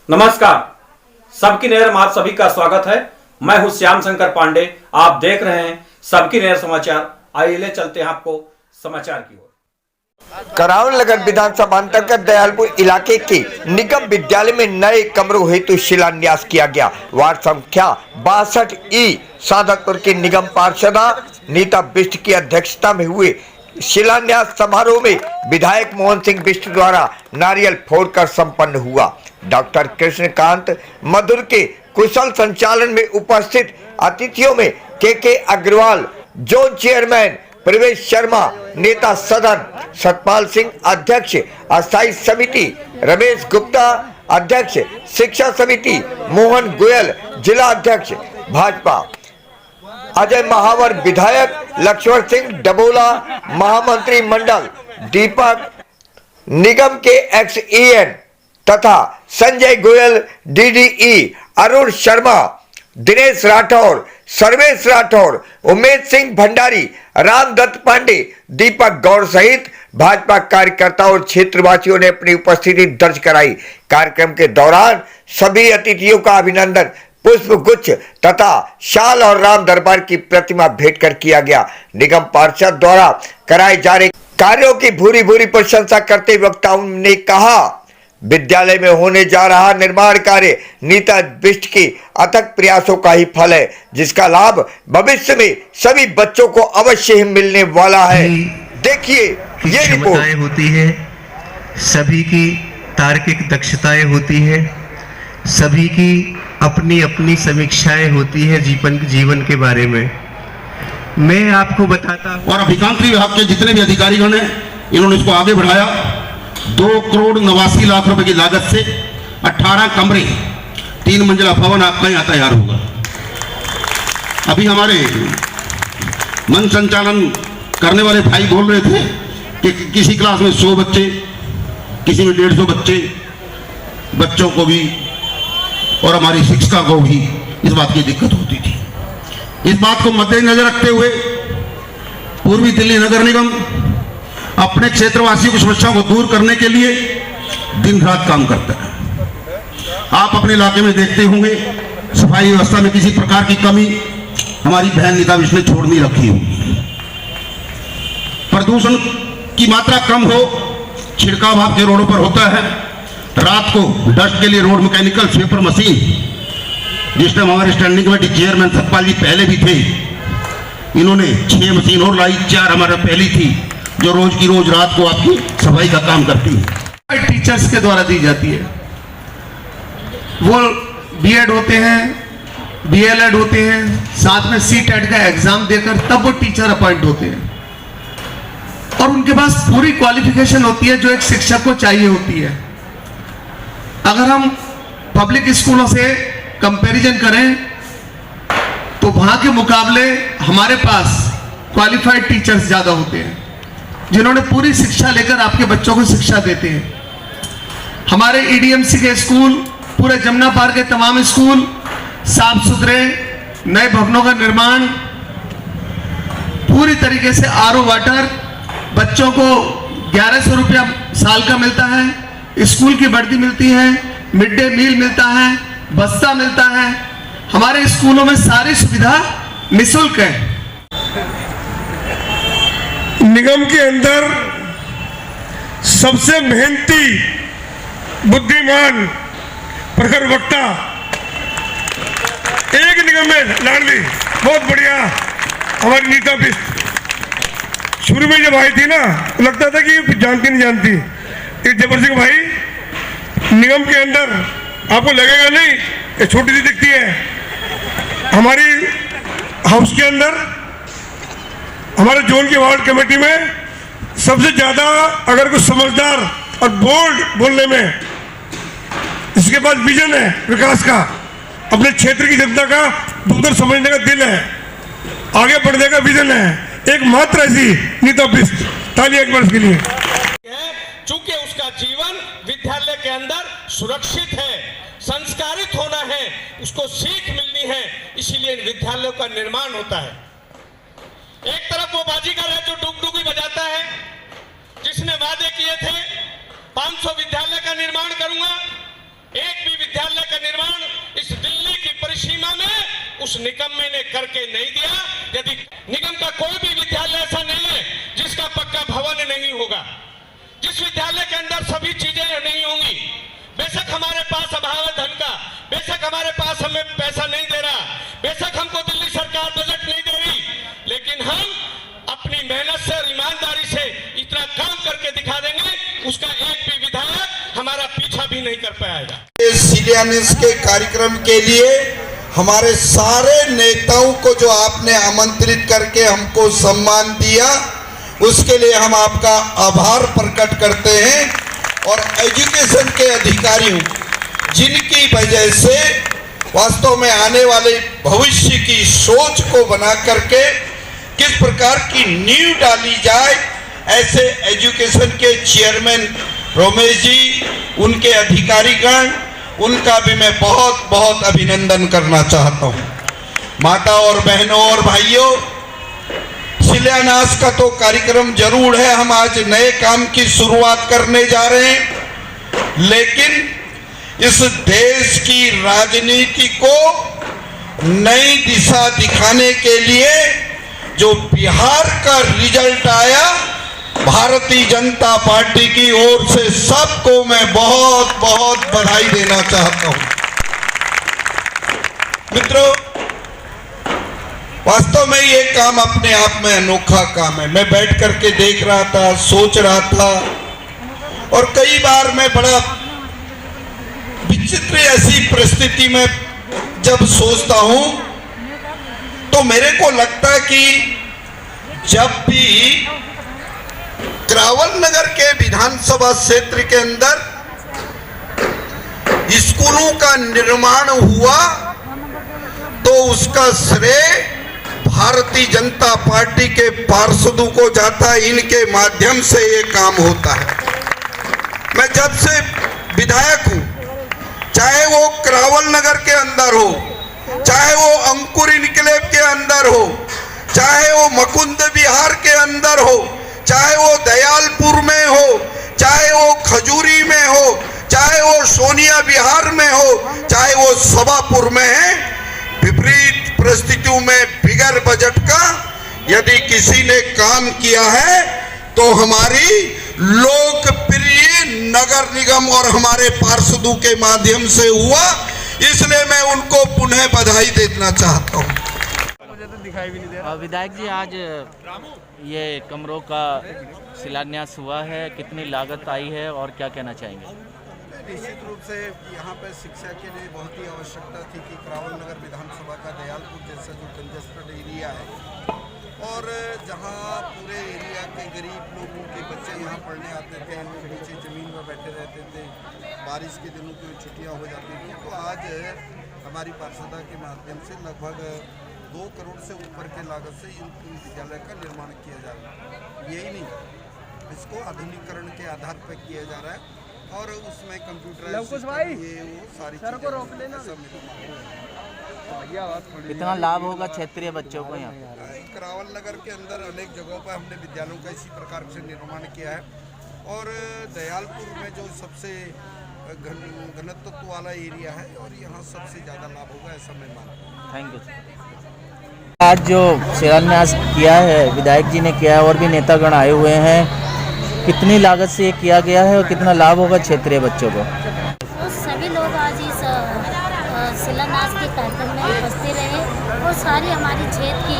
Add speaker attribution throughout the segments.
Speaker 1: नमस्कार, सबकी नहर में आप सभी का स्वागत है। मैं हूं श्याम शंकर पांडे। आप देख रहे हैं सबकी नहर समाचार। आइए ले चलते हैं आपको समाचार की ओर।
Speaker 2: करावल नगर विधानसभा अंतर्गत दयालपुर इलाके के निगम विद्यालय में नए कमरों हेतु शिलान्यास किया गया। वार्ड संख्या 62E सादतपुर के निगम पार्षदा नीता बिष्ट की अध्यक्षता में हुए शिलान्यास समारोह में विधायक मोहन सिंह बिष्ट द्वारा नारियल फोड़कर संपन्न हुआ। डॉक्टर कृष्णकांत मधुर के कुशल संचालन में उपस्थित अतिथियों में के अग्रवाल, जोन चेयरमैन प्रवेश शर्मा, नेता सदन सतपाल सिंह अध्यक्ष अस्थायी समिति, रमेश गुप्ता अध्यक्ष शिक्षा समिति, मोहन गोयल जिला अध्यक्ष भाजपा, अजय महावर विधायक, लक्ष्मण सिंह डबोला महामंत्री मंडल, दीपक निगम के XEN तथा संजय गोयल DDE, अरुण शर्मा, दिनेश राठौर, सर्वेश राठौर, उमेश सिंह भंडारी, रामदत्त पांडे, दीपक गौड़ सहित भाजपा कार्यकर्ताओं और क्षेत्रवासियों ने अपनी उपस्थिति दर्ज कराई। कार्यक्रम के दौरान सभी अतिथियों का अभिनंदन पुष्प गुच्छ तथा शाल और राम दरबार की प्रतिमा भेंट कर किया गया। निगम पार्षद द्वारा कराए जा रहे कार्यों की भूरी भूरी प्रशंसा करते वक्ताओं ने कहा, विद्यालय में होने जा रहा निर्माण कार्य नीता बिष्ट के अथक प्रयासों का ही फल है, जिसका लाभ भविष्य में सभी बच्चों को अवश्य ही मिलने वाला है। देखिए ये रिपोर्ट
Speaker 3: होती है, सभी की तार्किक दक्षताएं होती है, सभी की अपनी अपनी समीक्षाएं होती है जीवन के बारे में। मैं आपको बताता हूं,
Speaker 4: और अभियांत्रिकी विभाग के जितने भी अधिकारीगण हैं, इन्होंने इसको आगे बढ़ाया। 2,89,00,000 रुपए की लागत से 18 कमरे, 3 मंजिला भवन आपका यहाँ तैयार होगा। अभी हमारे मन संचालन करने वाले भाई बोल रहे थे कि किसी क्लास में 100 बच्चे, किसी में 150 बच्चों को भी और हमारी शिक्षिका को भी इस बात की दिक्कत होती थी। इस बात को मद्देनजर रखते हुए पूर्वी दिल्ली नगर निगम अपने क्षेत्रवासियों की समस्याओं को दूर करने के लिए दिन रात काम करता है। आप अपने इलाके में देखते होंगे सफाई व्यवस्था में किसी प्रकार की कमी हमारी बहन नीता बिष्ट ने छोड़ नहीं रखी होगी। प्रदूषण की मात्रा कम हो, छिड़काव आपके रोडों पर होता है। रात को डस्ट के लिए रोड मैकेनिकल स्वीपर मशीन, जिसमें हमारे स्टैंडिंग कमेटी चेयरमैन सतपाल जी पहले भी थे, इन्होंने 6 मशीन और लाई, 4 हमारा पहली थी, जो रोज की रोज रात को आपकी सफाई का काम करती है।
Speaker 3: टीचर्स के द्वारा दी जाती है। वो B.Ed होते हैं, B.LED होते हैं, साथ में C.TET का एग्जाम देकर तब वो टीचर अपॉइंट होते हैं और उनके पास पूरी क्वालिफिकेशन होती है जो एक शिक्षक को चाहिए होती है। अगर हम पब्लिक स्कूलों से कंपैरिजन करें तो वहां के मुकाबले हमारे पास क्वालिफाइड टीचर्स ज्यादा होते हैं, जिन्होंने पूरी शिक्षा लेकर आपके बच्चों को शिक्षा देते हैं। हमारे EDMC के स्कूल, पूरे जमुना पार के तमाम स्कूल साफ सुथरे, नए भवनों का निर्माण, पूरी तरीके से RO वाटर, बच्चों को 1100 रुपया साल का मिलता है, स्कूल की वर्दी मिलती है, मिड डे मील मिलता है, बस्ता मिलता है। हमारे स्कूलों में सारी सुविधा निःशुल्क है।
Speaker 5: निगम के अंदर सबसे मेहनती, बुद्धिमान, प्रखर वक्ता एक निगम में लाडली, बहुत बढ़िया हमारी नीता बिष्ट। शुरू में जब आई थी ना, लगता था कि जानती नहीं जानती। एक जबर सिंह भाई निगम के अंदर आपको लगेगा नहीं, ये छोटी सी दिखती है। हमारी हाउस के अंदर, हमारे जोन की वार्ड कमेटी में सबसे ज्यादा अगर कुछ समझदार और बोल्ड बोलने में, इसके पास विजन है विकास का, अपने क्षेत्र की जनता का दूर समझने का दिल है, आगे बढ़ने का विजन है, एकमात्र ऐसी नीता बिष्ट। ताली एक वर्ष के लिए।
Speaker 6: चूंकि उसका जीवन विद्यालय के अंदर सुरक्षित है, संस्कारित होना है, उसको सीख मिलनी है, इसीलिए इन विद्यालयों का निर्माण होता है। एक तरफ वो बाजीगर है जो डुगडुगी बजाता है, जिसने वादे किए थे 500 विद्यालय का निर्माण करूंगा, एक भी विद्यालय उस निगम ने करके नहीं दिया। यदि निगम का कोई भी विद्यालय ऐसा नहीं है जिसका पक्का भवन नहीं होगा, जिस विद्यालय के अंदर सभी चीजें नहीं होंगी। बेशक हमारे पास अभाव है धन का, बेशक हमारे पास हमें पैसा नहीं दे रहा, बेशक हमको दिल्ली सरकार बजट नहीं दे रही, लेकिन हम अपनी मेहनत से और ईमानदारी से इतना काम करके दिखा देंगे, उसका एक भी विधायक हमारा पीछा भी नहीं कर पाएगा।
Speaker 7: शिलान्यास के कार्यक्रम के लिए हमारे सारे नेताओं को जो आपने आमंत्रित करके हमको सम्मान दिया, उसके लिए हम आपका आभार प्रकट करते हैं। और एजुकेशन के अधिकारियों जिनकी वजह से वास्तव में आने वाले भविष्य की सोच को बना करके किस प्रकार की नींव डाली जाए, ऐसे एजुकेशन के चेयरमैन रोमेश जी, उनके अधिकारीगण, उनका भी मैं बहुत बहुत अभिनंदन करना चाहता हूं। माता और बहनों और भाइयों, शिलान्यास का तो कार्यक्रम जरूर है, हम आज नए काम की शुरुआत करने जा रहे हैं, लेकिन इस देश की राजनीति को नई दिशा दिखाने के लिए जो बिहार का रिजल्ट आया, भारतीय जनता पार्टी की ओर से सबको मैं बहुत बहुत बधाई देना चाहता हूं। मित्रों, वास्तव में ये काम अपने आप में अनोखा काम है। मैं बैठ करके देख रहा था, सोच रहा था, और कई बार मैं बड़ा विचित्र ऐसी परिस्थिति में जब सोचता हूं तो मेरे को लगता है कि जब भी क्रावल नगर के विधानसभा क्षेत्र के अंदर स्कूलों का निर्माण हुआ तो उसका श्रेय भारतीय जनता पार्टी के पार्षदों को जाता है। इनके माध्यम से ये काम होता है। मैं जब से विधायक हूं, चाहे वो क्रावल नगर के अंदर हो, चाहे वो अंकुर इनकलेव के अंदर हो, चाहे वो मुकुंद विहार के अंदर हो, चाहे वो दयालपुर में हो, चाहे वो खजूरी में हो, चाहे वो सोनिया विहार में हो, चाहे वो सभापुर में है, विपरीत परिस्थितियों में बिगर बजट का यदि किसी ने काम किया है तो हमारी लोकप्रिय नगर निगम और हमारे पार्षदों के माध्यम से हुआ। इसलिए मैं उनको पुनः बधाई देना चाहता हूं।
Speaker 8: विधायक जी, आज ये कमरों का शिलान्यास हुआ है, कितनी लागत आई है और क्या कहना चाहेंगे?
Speaker 9: निश्चित रूप से यहाँ पर शिक्षा के लिए बहुत ही आवश्यकता थी कि क्रावल नगर विधानसभा का दयालपुर जैसा जो कंजेस्टेड एरिया है और जहाँ पूरे एरिया के गरीब लोगों के बच्चे यहाँ पढ़ने आते थे, नीचे ज़मीन पर बैठे रहते थे, बारिश के दिनों की छुट्टियाँ हो जाती थी, तो आज हमारी पार्षदा के माध्यम से लगभग 2 करोड़ से ऊपर के लागत से इन विद्यालय का निर्माण किया जा रहा है। यही नहीं, इसको आधुनिकीकरण के आधार पर किया जा रहा है और उसमें कंप्यूटर ये वो सारी
Speaker 8: कितना लाभ होगा क्षेत्रीय बच्चों को? यहाँ
Speaker 9: क्रावल नगर के अंदर अनेक जगहों पर हमने विद्यालयों का इसी प्रकार से निर्माण किया है और दयालपुर में जो सबसे घनत्व वाला एरिया है और यहाँ सबसे ज़्यादा लाभ होगा, ऐसा मैं मानता हूँ।
Speaker 8: Thank you. आज जो शिलान्यास किया है विधायक जी ने किया है और भी नेतागण आए हुए हैं, कितनी लागत से ये किया गया है और कितना लाभ होगा क्षेत्रीय बच्चों को?
Speaker 10: तो सभी लोग आज इस शिलान्यास के कार्यक्रम में उपस्थित रहे और सारी हमारी क्षेत्र की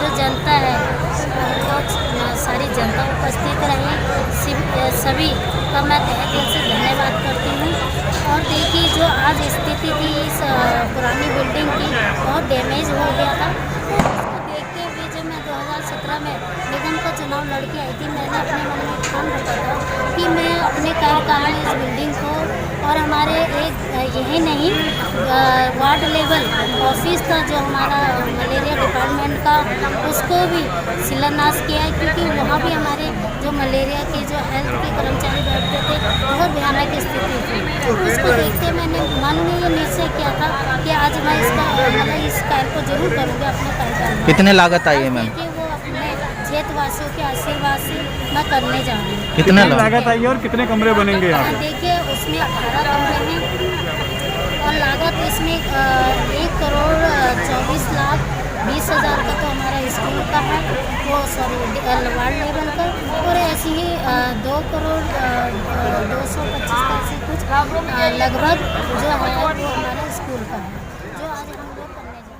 Speaker 10: जो जनता है, सारी जनता उपस्थित रही। सभी का मैं तहे दिल से धन्यवाद करती हूँ। और देखिए, जो आज स्थिति थी इस पुरानी बिल्डिंग की, बहुत डैमेज हो गया था, तो उसको देखते हुए जब मैं 2017 में निगम का चुनाव लड़के आई थी, मैंने अपने मन में ठान रखा था कि मैं अपने कार्यकाल में इस बिल्डिंग को और हमारे एक यही नहीं वार्ड लेवल ऑफिस था जो हमारा मलेरिया डिपार्टमेंट का, उसको भी शिलान्यास किया है, क्योंकि वहाँ भी हमारे जो मलेरिया के जो हेल्थ के कर्मचारी बैठते थे, बहुत भयानक स्थिति थी। तो उसको देखते मैंने मन में ये निश्चय किया था कि आज मैं इस कार्य को जरूर करूँगा अपने कार्यकाल में।
Speaker 8: कितने लागत आई है मैम?
Speaker 10: वो अपने क्षेत्रवासियों के आशीर्वाद से मैं करने जा रही हूँ।
Speaker 8: कितना
Speaker 11: लागत आई है और कितने कमरे बनेंगे यहाँ?
Speaker 10: देखिए, उसमें 18 कमरे हैं और लागत इसमें 1 करोड़ 24 20,000 का तो हमारा स्कूल का है, वो सॉरी वार्ड लेवल का, और ऐसे ही 2 करोड़ 225 का ऐसे कुछ लगभग जो है वो हमारे स्कूल का है, जो आज हम लोग करने जा रहे हैं।